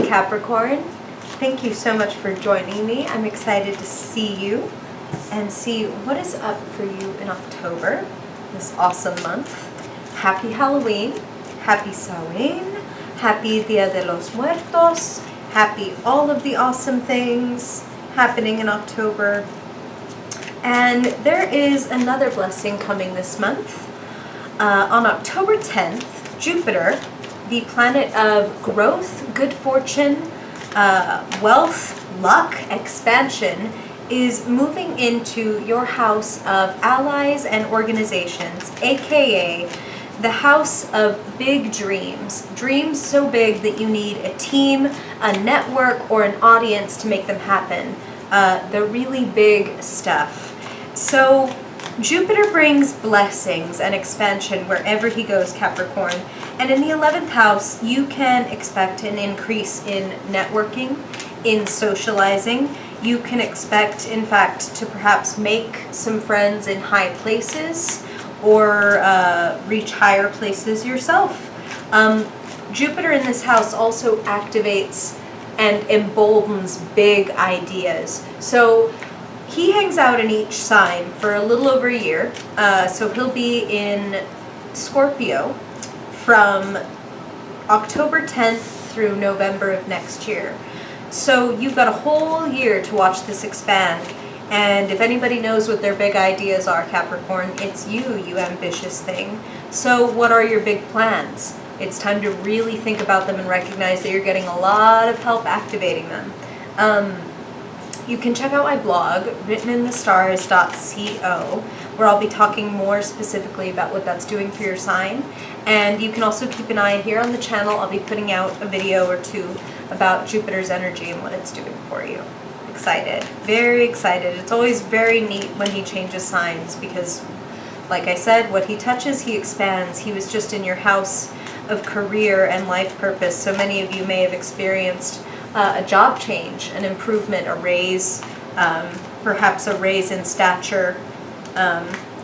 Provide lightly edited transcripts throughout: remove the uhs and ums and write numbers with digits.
Capricorn. Thank you so much for joining me. I'm excited to see you and see what is up for you in October, this awesome month. Happy Halloween, happy Samhain, happy Dia de los Muertos, happy all of the awesome things happening in October. And there is another blessing coming this month. On October 10th, Jupiter, the planet of growth, good fortune, wealth, luck, expansion, is moving into your house of allies and organizations, aka the house of big dreams. Dreams so big that you need a team, a network, or an audience to make them happen. The really big stuff. So Jupiter brings blessings and expansion wherever he goes, Capricorn. And in the 11th house, you can expect an increase in networking, in socializing. You can expect, in fact, to perhaps make some friends in high places or reach higher places yourself. Jupiter in this house also activates and emboldens big ideas. So he hangs out in each sign for a little over a year. So he'll be in Scorpio from October 10th through November of next year. So you've got a whole year to watch this expand. And if anybody knows what their big ideas are, Capricorn, it's you ambitious thing. So what are your big plans? It's time to really think about them and recognize that you're getting a lot of help activating them. You can check out my blog, madeleine.joan.stars.co, where I'll be talking more specifically about what that's doing for your sign. And you can also keep an eye here on the channel. I'll be putting out a video or two about Jupiter's energy and what it's doing for you. Excited, very excited. It's always very neat when he changes signs because, like I said, what he touches, he expands. He was just in your house of career and life purpose. So many of you may have experienced a job change, an improvement, a raise, perhaps a raise in stature.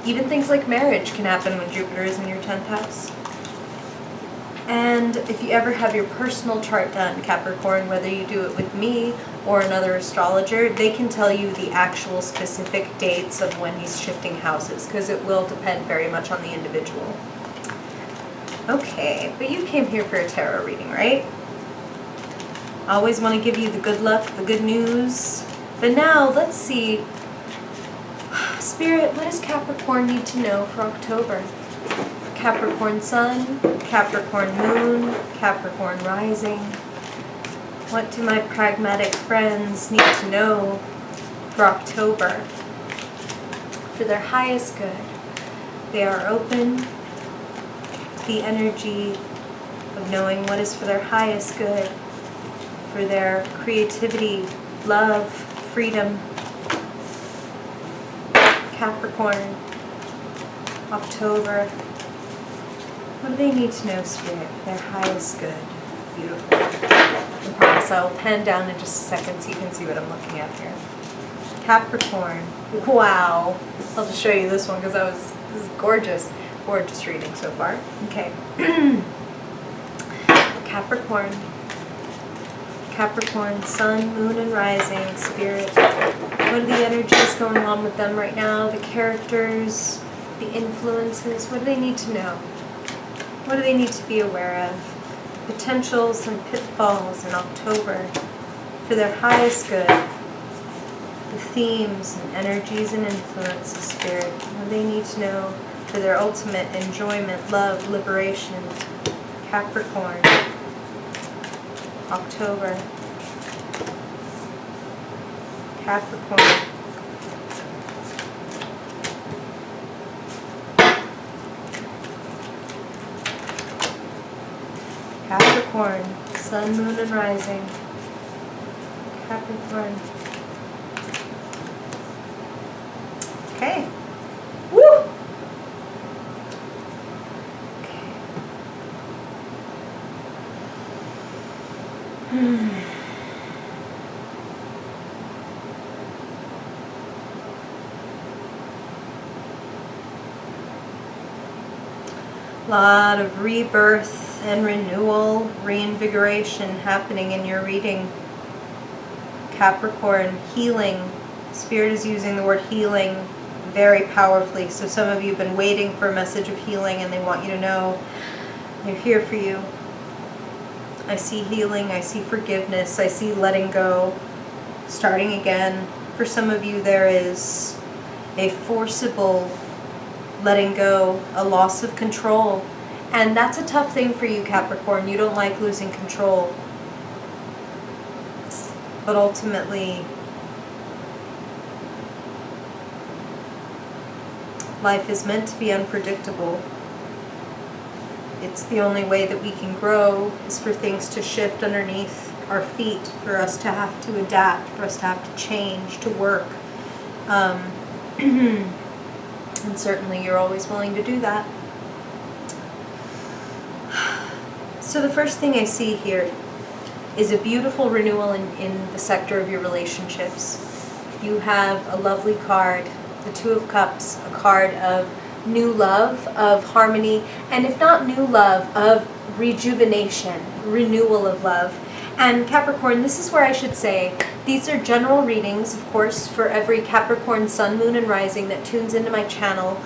Even things like marriage can happen when Jupiter is in your 10th house. And if you ever have your personal chart done, Capricorn, whether you do it with me or another astrologer, they can tell you the actual specific dates of when he's shifting houses, because it will depend very much on the individual. Okay, but you came here for a tarot reading, right? I always want to give you the good luck, the good news. But now, let's see. Spirit, what does Capricorn need to know for October? Capricorn Sun, Capricorn Moon, Capricorn Rising. What do my pragmatic friends need to know for October? For their highest good, they are open to the energy of knowing what is for their highest good, for their creativity, love, freedom. Capricorn, October. What do they need to know, Spirit? Their highest good. Beautiful. I promise I will pen down in just a second so you can see what I'm looking at here. Capricorn. Wow. I'll just show you this one because this is gorgeous. Gorgeous reading so far. Okay. Capricorn. Capricorn, Sun, Moon, and Rising, Spirit. What are the energies going on with them right now? The characters, the influences. What do they need to know? What do they need to be aware of? Potentials and pitfalls in October for their highest good. The themes and energies and influences, Spirit. What do they need to know for their ultimate enjoyment, love, liberation? Capricorn, October. Capricorn. Capricorn, Sun, Moon, and Rising. Capricorn. Okay. Woo! Okay. A lot of rebirth, and renewal, reinvigoration happening in your reading. Capricorn, healing. Spirit is using the word healing very powerfully. So some of you have been waiting for a message of healing and they want you to know they're here for you. I see healing, I see forgiveness, I see letting go, starting again. For some of you there is a forcible letting go, a loss of control. And that's a tough thing for you, Capricorn. You don't like losing control. But ultimately, life is meant to be unpredictable. It's the only way that we can grow is for things to shift underneath our feet, for us to have to adapt, for us to have to change, to work. And certainly you're always willing to do that. So the first thing I see here is a beautiful renewal in the sector of your relationships. You have a lovely card, the Two of Cups, a card of new love, of harmony, and if not new love, of rejuvenation, renewal of love. And Capricorn, this is where I should say, these are general readings, of course, for every Capricorn sun, moon, and rising that tunes into my channel.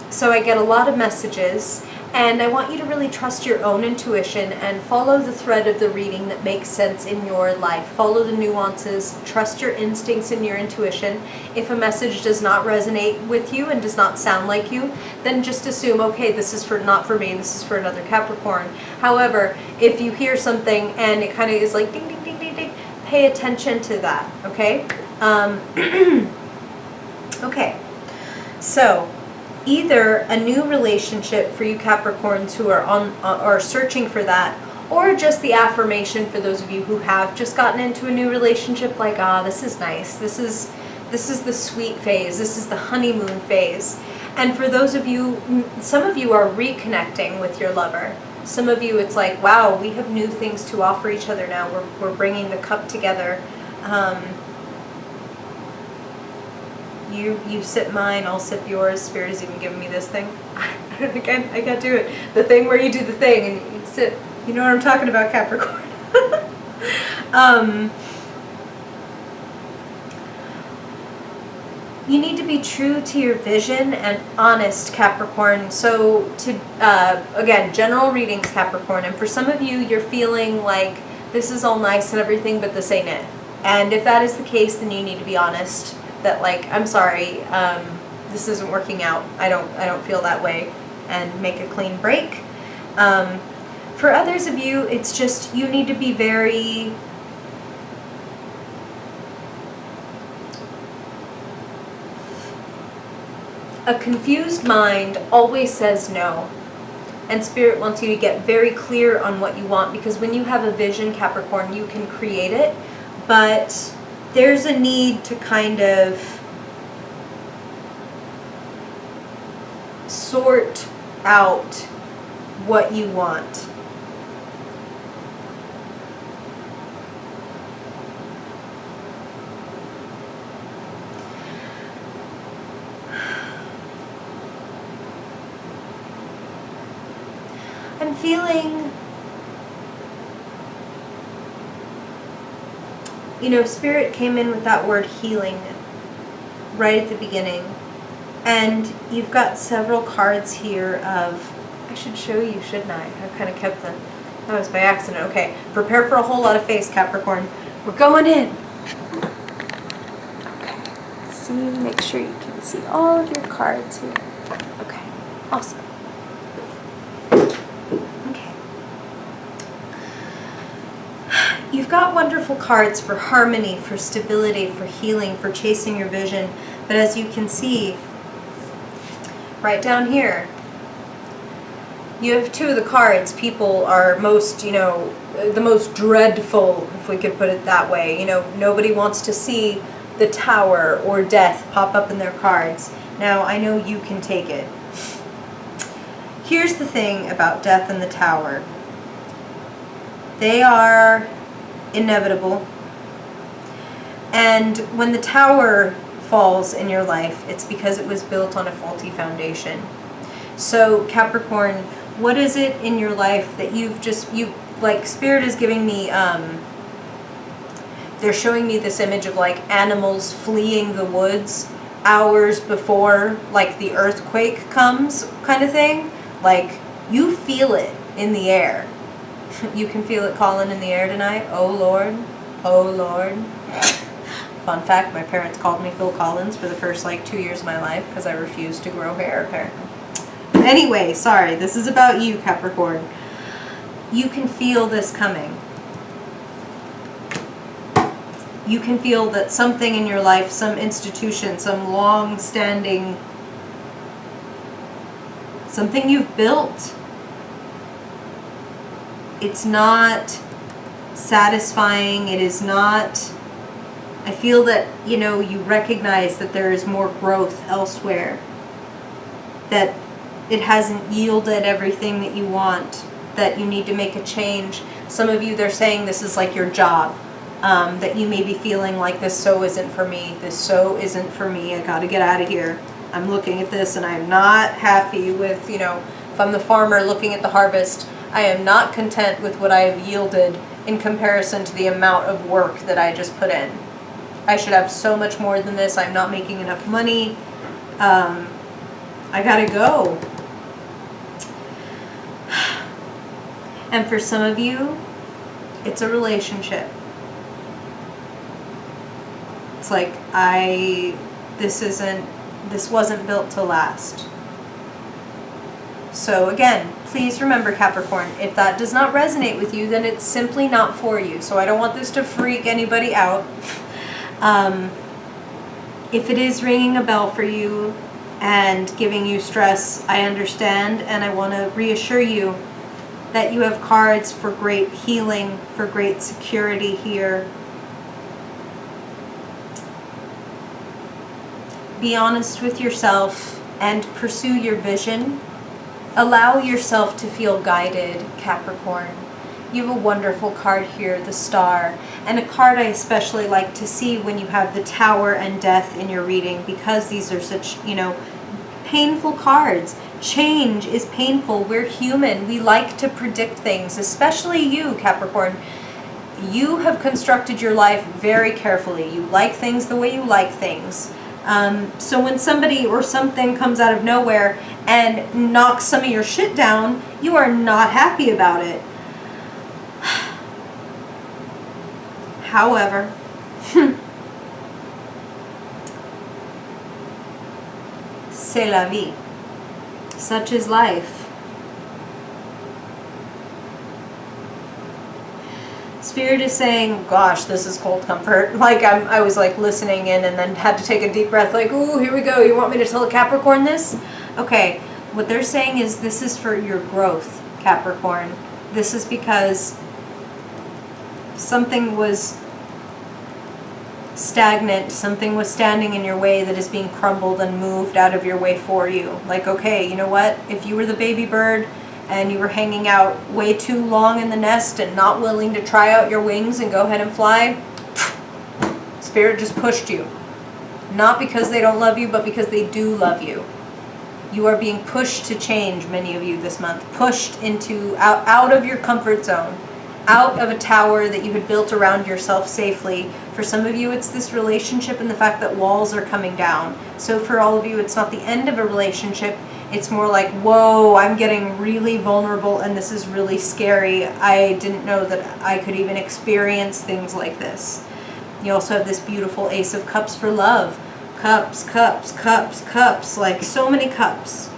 So I get a lot of messages, and I want you to really trust your own intuition and follow the thread of the reading that makes sense in your life. Follow the nuances, trust your instincts and your intuition. If a message does not resonate with you and does not sound like you, then just assume, okay, this is not for me, this is for another Capricorn. However, if you hear something and it kind of is like ding, ding, ding, ding, ding, pay attention to that, okay? Okay, so either a new relationship for you Capricorns who are searching for that, or just the affirmation for those of you who have just gotten into a new relationship, like, this is nice, this is the sweet phase, this is the honeymoon phase. And for those of you, some of you are reconnecting with your lover. Some of you, it's like, wow, we have new things to offer each other now. We're bringing the cup together. You sip mine, I'll sip yours. Spirit has even given me this thing. I can't do it. The thing where you do the thing and you sip. You know what I'm talking about, Capricorn. You need to be true to your vision and honest, Capricorn. So again, general readings, Capricorn. And for some of you, you're feeling like this is all nice and everything, but this ain't it. And if that is the case, then you need to be honest. That, like, I'm sorry, this isn't working out. I don't feel that way, and make a clean break. For others of you, it's just you need to be very a confused mind always says no. And Spirit wants you to get very clear on what you want, because when you have a vision, Capricorn, you can create it, but there's a need to kind of sort out what you want. I'm feeling, Spirit came in with that word healing right at the beginning. And you've got several cards here of, I should show you, shouldn't I? I kind of kept that was by accident. Okay, prepare for a whole lot of face, Capricorn. We're going in. Okay, see, make sure you can see all of your cards here. Okay, awesome. You've got wonderful cards for harmony, for stability, for healing, for chasing your vision. But as you can see, right down here, you have two of the cards people are most, the most dreadful, if we could put it that way. Nobody wants to see the Tower or death pop up in their cards. Now, I know you can take it. Here's the thing about death and the Tower. They are inevitable. And when the Tower falls in your life, it's because it was built on a faulty foundation. So Capricorn, What is it in your life that like, Spirit is giving me, they're showing me this image of like animals fleeing the woods hours before like the earthquake comes, kind of thing. Like, you feel it in the air. You can feel it calling in the air tonight. Oh Lord, oh Lord. Fun fact, my parents called me Phil Collins for the first like 2 years of my life because I refused to grow hair, apparently. Anyway, sorry, this is about you, Capricorn. You can feel this coming. You can feel that something in your life, some institution, some long-standing, something you've built, it's not satisfying. It is not, I feel that, you know, you recognize that there is more growth elsewhere, that it hasn't yielded everything that you want, that you need to make a change. Some of you, they're saying this is like your job. That you may be feeling like this so isn't for me, this so isn't for me, I gotta get out of here. I'm looking at this and I'm not happy with, you know, if I'm the farmer looking at the harvest, I am not content with what I have yielded in comparison to the amount of work that I just put in. I should have so much more than this, I'm not making enough money, I gotta go. And for some of you, it's a relationship. It's like, this wasn't built to last. So again, please remember, Capricorn, if that does not resonate with you, then it's simply not for you. So I don't want this to freak anybody out. If it is ringing a bell for you and giving you stress, I understand, and I want to reassure you that you have cards for great healing, for great security here. Be honest with yourself and pursue your vision. Allow yourself to feel guided, Capricorn. You have a wonderful card here, the Star, and a card I especially like to see when you have the Tower and Death in your reading, because these are such, you know, painful cards. Change is painful. We're human. We like to predict things, especially you, Capricorn. You have constructed your life very carefully. You like things the way you like things. So when somebody or something comes out of nowhere and knocks some of your shit down, you are not happy about it. However, c'est la vie. Such is life. Spirit is saying, gosh, this is cold comfort. Like, I was like listening in and then had to take a deep breath, like, ooh, here we go. You want me to tell a Capricorn this? Okay, what they're saying is this is for your growth, Capricorn. This is because something was stagnant, something was standing in your way that is being crumbled and moved out of your way for you. Like, okay, you know what? If you were the baby bird and you were hanging out way too long in the nest and not willing to try out your wings and go ahead and fly, Spirit just pushed you. Not because they don't love you, but because they do love you. You are being pushed to change, many of you this month. Pushed into, out of your comfort zone. Out of a tower that you had built around yourself safely. For some of you, it's this relationship and the fact that walls are coming down. So for all of you, it's not the end of a relationship. It's more like, whoa, I'm getting really vulnerable and this is really scary. I didn't know that I could even experience things like this. You also have this beautiful Ace of Cups for love. Cups, cups, cups, cups. Like, so many cups.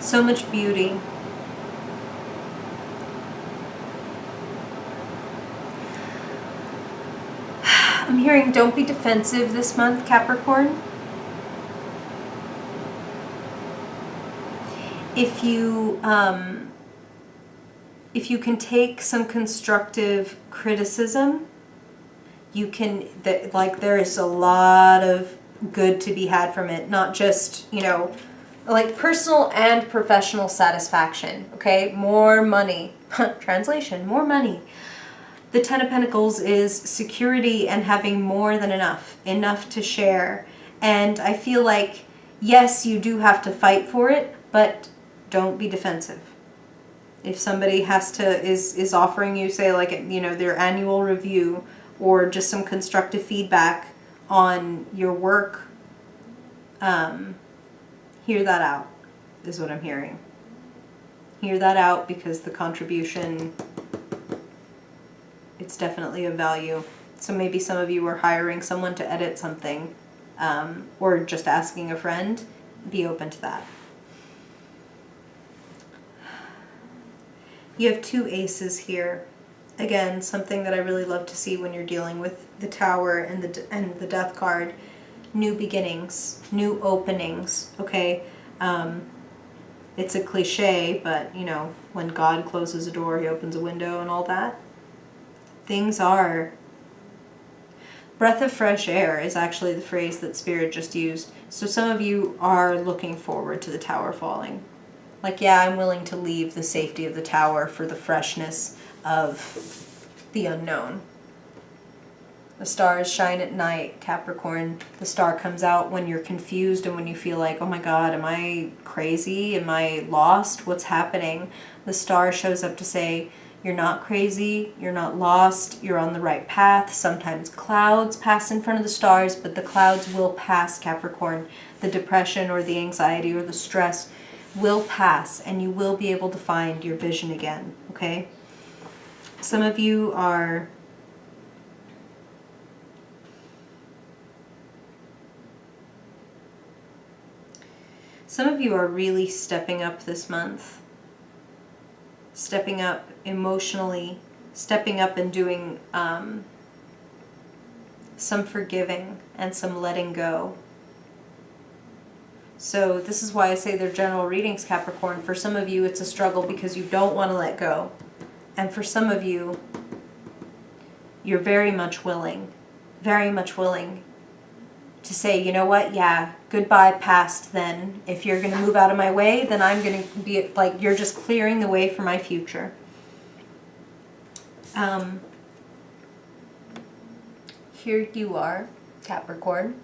So much beauty. I'm hearing don't be defensive this month, Capricorn. If you can take some constructive criticism, you can, like, there is a lot of good to be had from it. Not just, you know, like personal and professional satisfaction, okay? More money. Translation, more money. The Ten of Pentacles is security and having more than enough. Enough to share. And I feel like yes, you do have to fight for it, but don't be defensive. If somebody is offering you, say, like, their annual review or just some constructive feedback on your work, hear that out, is what I'm hearing. Hear that out, because the contribution, it's definitely of value. So maybe some of you are hiring someone to edit something, or just asking a friend. Be open to that. You have 2 aces here. Again, something that I really love to see when you're dealing with the Tower and the Death card. New beginnings, new openings, okay? It's a cliche, but, when God closes a door, he opens a window and all that. Things are... Breath of fresh air is actually the phrase that Spirit just used. So some of you are looking forward to the Tower falling. Like, yeah, I'm willing to leave the safety of the Tower for the freshness of the unknown. The stars shine at night, Capricorn. The star comes out when you're confused and when you feel like, oh my God, am I crazy? Am I lost? What's happening? The star shows up to say, you're not crazy, you're not lost, you're on the right path. Sometimes clouds pass in front of the stars, but the clouds will pass, Capricorn. The depression or the anxiety or the stress will pass, and you will be able to find your vision again, okay? Some of you are... really stepping up this month. Stepping up emotionally, stepping up and doing some forgiving and some letting go. So this is why I say they're general readings, Capricorn. For some of you, it's a struggle because you don't want to let go. And for some of you, you're very much willing to say, you know what, yeah, goodbye past then. If you're going to move out of my way, then I'm going to be like, you're just clearing the way for my future. Here you are, Capricorn,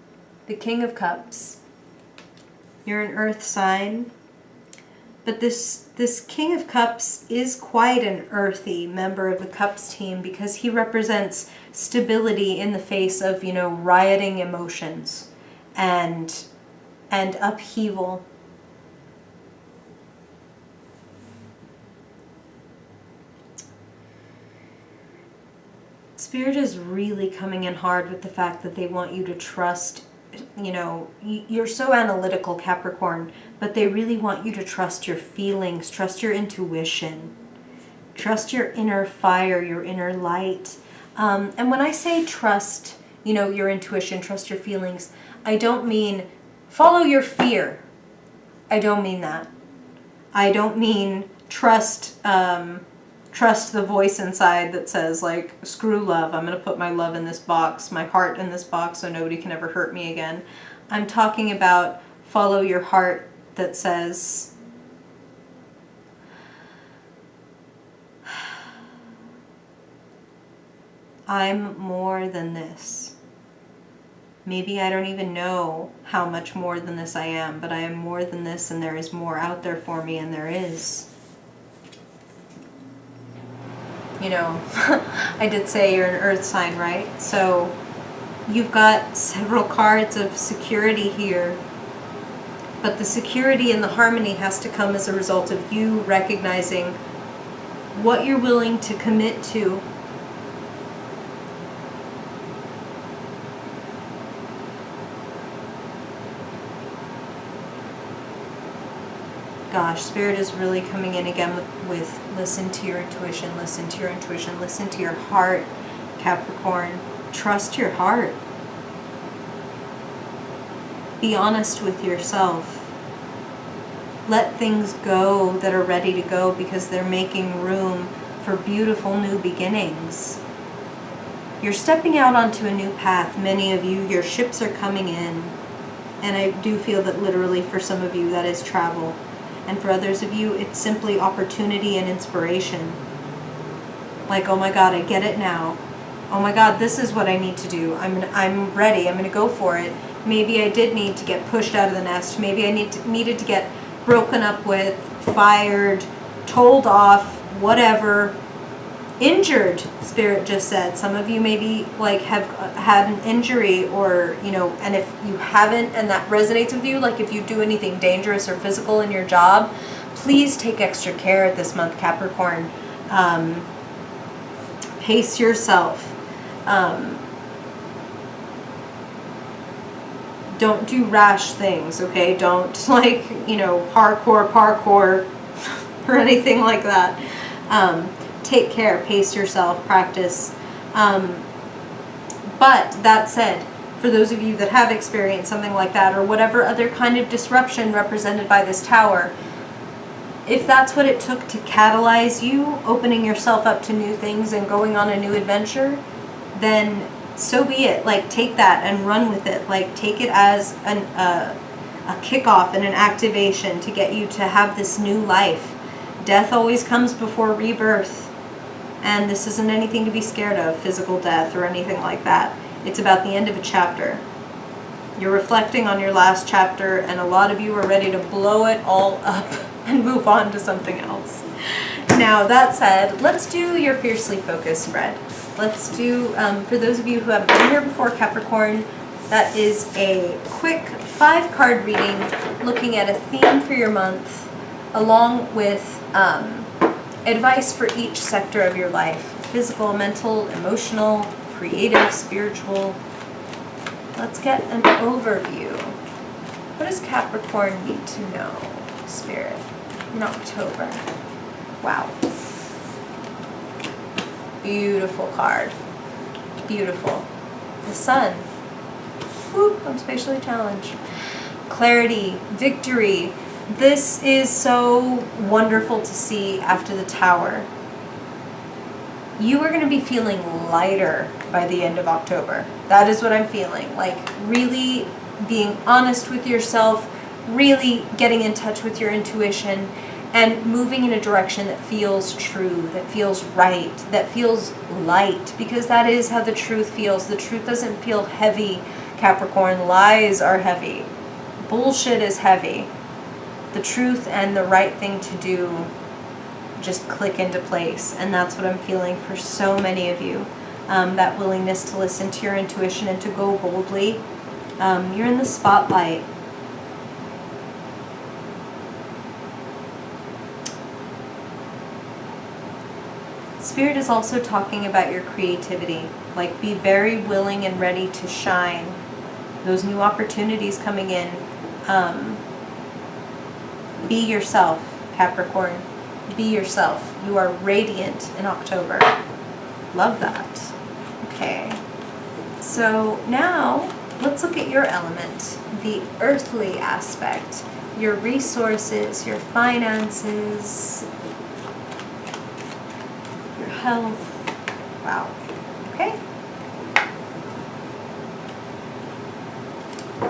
the King of Cups. You're an earth sign, but this King of Cups is quite an earthy member of the Cups team, because he represents stability in the face of, rioting emotions and upheaval. Spirit is really coming in hard with the fact that they want you to trust. You're so analytical, Capricorn, but they really want you to trust your feelings, trust your intuition, trust your inner fire, your inner light. And when I say trust, your intuition, trust your feelings, I don't mean follow your fear. I don't mean that. I don't mean trust the voice inside that says, like, screw love, I'm going to put my love in this box, my heart in this box, so nobody can ever hurt me again. I'm talking about follow your heart that says, I'm more than this. Maybe I don't even know how much more than this I am, but I am more than this, and there is more out there for me, and there is. I did say you're an earth sign, right? So you've got several cards of security here, but the security and the harmony has to come as a result of you recognizing what you're willing to commit to. Gosh, Spirit is really coming in again with listen to your intuition, listen to your intuition, listen to your heart, Capricorn. Trust your heart. Be honest with yourself. Let things go that are ready to go, because they're making room for beautiful new beginnings. You're stepping out onto a new path. Many of you, your ships are coming in. And I do feel that literally for some of you that is travel. And for others of you, it's simply opportunity and inspiration. Like, oh my God, I get it now. Oh my God, this is what I need to do. I'm ready. I'm going to go for it. Maybe I did need to get pushed out of the nest. Maybe I needed to get broken up with, fired, told off, whatever. Injured, Spirit just said. Some of you maybe like have had an injury, or and if you haven't and that resonates with you, like if you do anything dangerous or physical in your job, please take extra care this month, Capricorn. Pace yourself. Don't do rash things, okay? Don't parkour or anything like that. Take care, pace yourself, practice. But that said, for those of you that have experienced something like that, or whatever other kind of disruption represented by this tower, if that's what it took to catalyze you, opening yourself up to new things and going on a new adventure, then so be it. Like, take that and run with it. Like, take it as a kickoff and an activation to get you to have this new life. Death always comes before rebirth. And this isn't anything to be scared of, physical death or anything like that. It's about the end of a chapter. You're reflecting on your last chapter, and a lot of you are ready to blow it all up and move on to something else. Now, that said, let's do your Fiercely Focused spread. Let's do, for those of you who haven't been here before, Capricorn, that is a quick 5-card reading looking at a theme for your month, along with advice for each sector of your life: physical, mental, emotional, creative, spiritual. Let's get an overview. What does Capricorn need to know, Spirit, in October? Wow. Beautiful card. Beautiful. The Sun. Whoop, I'm spatially challenged. Clarity, victory. This is so wonderful to see after the Tower. You are going to be feeling lighter by the end of October. That is what I'm feeling. Like, really being honest with yourself, really getting in touch with your intuition, and moving in a direction that feels true, that feels right, that feels light, because that is how the truth feels. The truth doesn't feel heavy, Capricorn. Lies are heavy. Bullshit is heavy. The truth and the right thing to do just click into place, and that's what I'm feeling for so many of you. That willingness to listen to your intuition and to go boldly. You're in the spotlight. Spirit is also talking about your creativity. Like, be very willing and ready to shine. Those new opportunities coming in. Be yourself, Capricorn. Be yourself. You are radiant in October. Love that. Okay. So now let's look at your element, the earthly aspect, your resources, your finances, your health. Wow. Okay.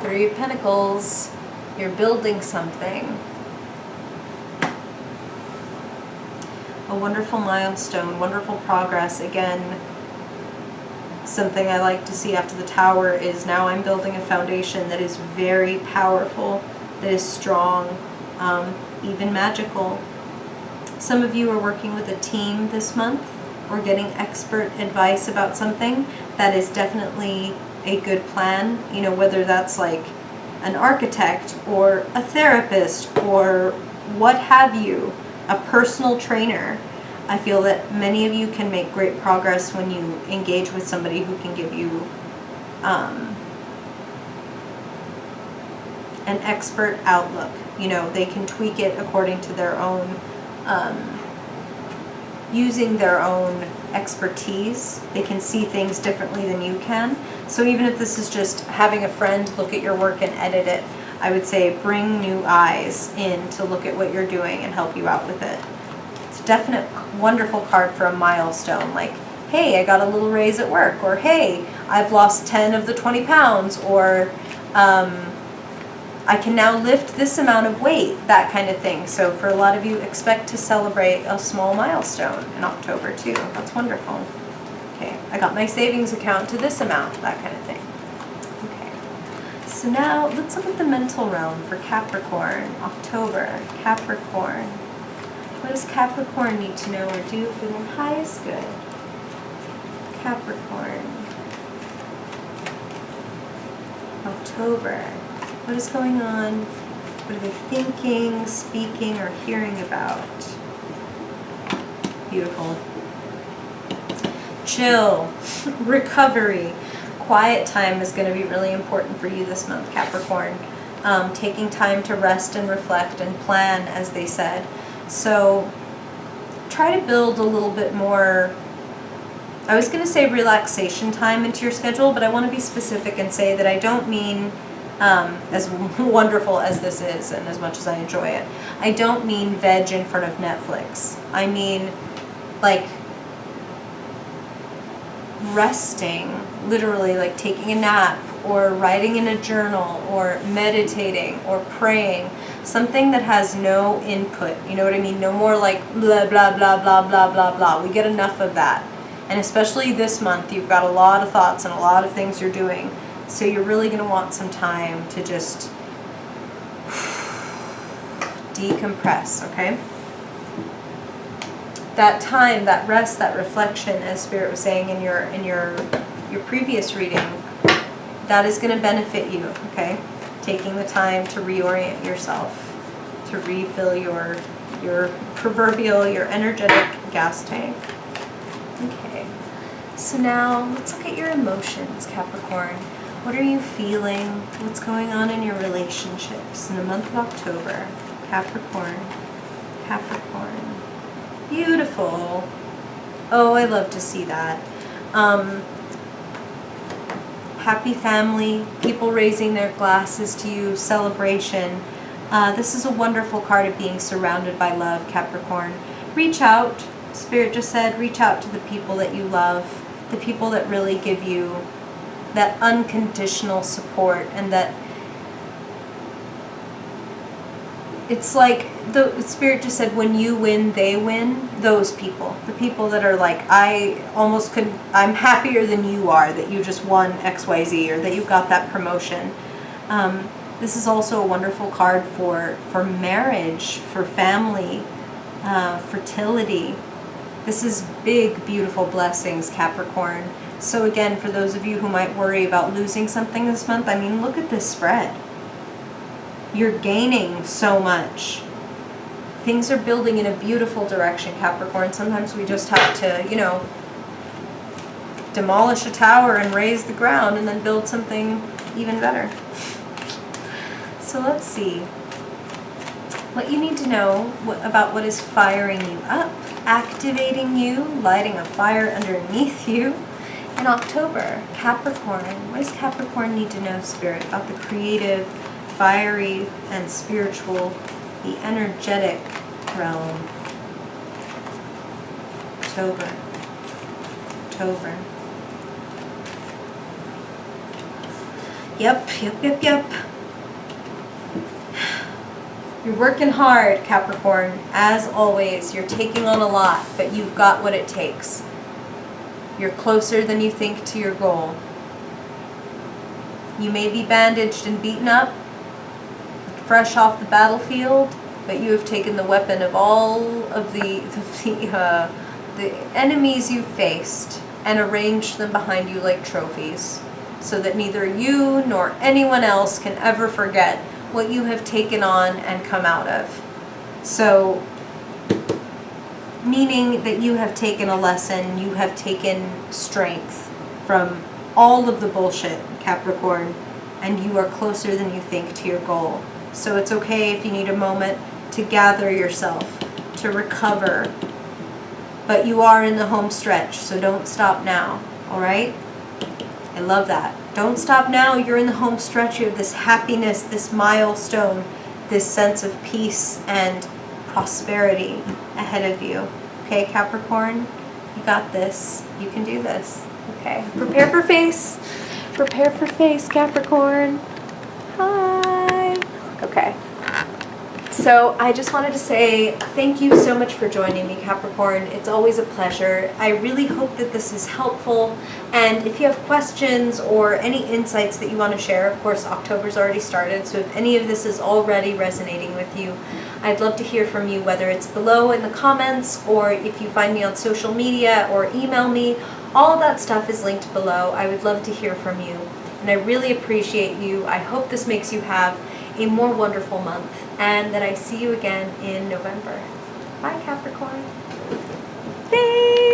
3 of Pentacles. You're building something. A wonderful milestone, wonderful progress. Again, something I like to see after the Tower is now I'm building a foundation that is very powerful, that is strong, even magical. Some of you are working with a team this month or getting expert advice about something. That is definitely a good plan. You know, whether that's like an architect or a therapist or what have you. A personal trainer. I feel that many of you can make great progress when you engage with somebody who can give you an expert outlook. You know, they can tweak it according to their own, using their own expertise. They can see things differently than you can. So even if this is just having a friend look at your work and edit it, I would say bring new eyes in to look at what you're doing and help you out with it. It's a definite wonderful card for a milestone, like, hey, I got a little raise at work, or hey, I've lost 10 of the 20 pounds, or I can now lift this amount of weight, that kind of thing. So for a lot of you, expect to celebrate a small milestone in October too. That's wonderful. Okay, I got my savings account to this amount, that kind of thing. So now let's look at the mental realm for Capricorn, October. Capricorn. What does Capricorn need to know or do for their highest good? Capricorn. October. What is going on? What are they thinking, speaking, or hearing about? Beautiful. Chill. Recovery. Quiet time is going to be really important for you this month, Capricorn. Taking time to rest and reflect and plan, as they said. So try to build a little bit more, I was going to say relaxation time into your schedule, but I want to be specific and say that I don't mean, as wonderful as this is and as much as I enjoy it, I don't mean veg in front of Netflix. I mean like resting, literally like taking a nap or writing in a journal or meditating or praying, something that has no input, you know what I mean? No more like blah, blah, blah, blah, blah, blah, blah. We get enough of that. And especially this month, you've got a lot of thoughts and a lot of things you're doing. So you're really going to want some time to just decompress, okay? That time, that rest, that reflection, as Spirit was saying in your previous reading, that is going to benefit you, okay? Taking the time to reorient yourself, to refill your proverbial, your energetic gas tank. Okay, so now let's look at your emotions, Capricorn. What are you feeling? What's going on in your relationships in the month of October? Capricorn, Capricorn. Beautiful. Oh, I love to see that. Happy family, people raising their glasses to you, celebration. This is a wonderful card of being surrounded by love, Capricorn. Reach out. Spirit just said, reach out to the people that you love, the people that really give you that unconditional support, and that it's like the Spirit just said, when you win, they win. Those people, the people that are like, I'm happier than you are that you just won XYZ or that you got that promotion. This is also a wonderful card for marriage, for family, fertility. This is big, beautiful blessings, Capricorn. So again, for those of you who might worry about losing something this month, I mean, look at this spread. You're gaining so much. Things are building in a beautiful direction, Capricorn. Sometimes we just have to, you know, demolish a tower and raise the ground and then build something even better. So let's see what you need to know about what is firing you up, activating you, lighting a fire underneath you. In October, Capricorn, what does Capricorn need to know, Spirit, about the creative, fiery, and spiritual, the energetic realm? October. Yep. You're working hard, Capricorn. As always, you're taking on a lot, but you've got what it takes. You're closer than you think to your goal. You may be bandaged and beaten up, fresh off the battlefield, but you have taken the weapon of all of the enemies you faced and arranged them behind you like trophies, so that neither you nor anyone else can ever forget what you have taken on and come out of. So, meaning that you have taken a lesson, you have taken strength from all of the bullshit, Capricorn, and you are closer than you think to your goal. So it's okay if you need a moment to gather yourself, to recover, but you are in the home stretch, so don't stop now, all right? I love that. Don't stop now. You're in the home stretch. You have this happiness, this milestone, this sense of peace and prosperity ahead of you. Okay, Capricorn? You got this. You can do this. Okay. Prepare for face. Prepare for face, Capricorn. Hi. Okay. So I just wanted to say thank you so much for joining me, Capricorn. It's always a pleasure. I really hope that this is helpful. And if you have questions or any insights that you want to share, of course, October's already started. So if any of this is already resonating with you, I'd love to hear from you, whether it's below in the comments or if you find me on social media or email me. All of that stuff is linked below. I would love to hear from you. And I really appreciate you. I hope this makes you have a more wonderful month, and that I see you again in November. Bye, Capricorn. Thanks.